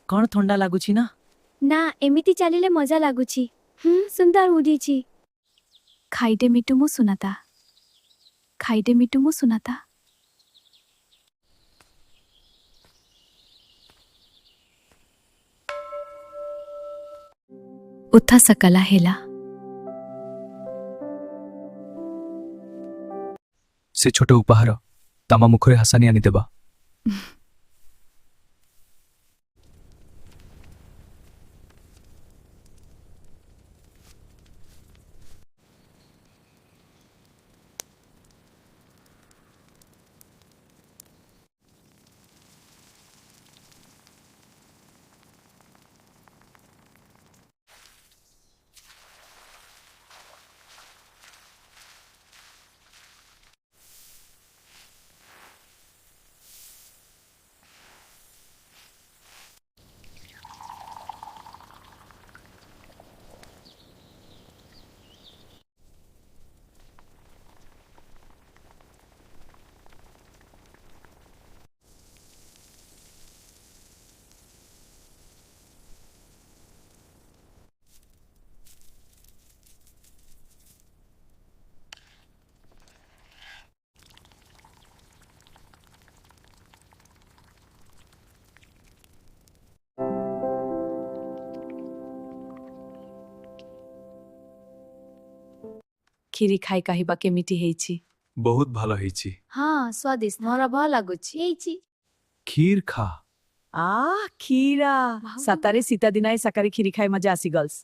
कौन थंडा लागुची ना? ना एमिति चालिले मजा लागुची। सुंदर उड़ीची। खाइदे मिटु मु सुनाता। खाइदे मिटु मु सुनाता। उथा सकला हेला। से छोट उपहार तम मुखरे हसानी आनीदेवा। खीरी खाई कहबा केमिटी हेइची? बहुत भलो हेची। हाँ स्वादिष्ट मोरा भल लागुची। एइची। खीर खा। खीरा सतारे सीता दिनाय सकारे खीरी खाई मजा आसी गर्ल्स।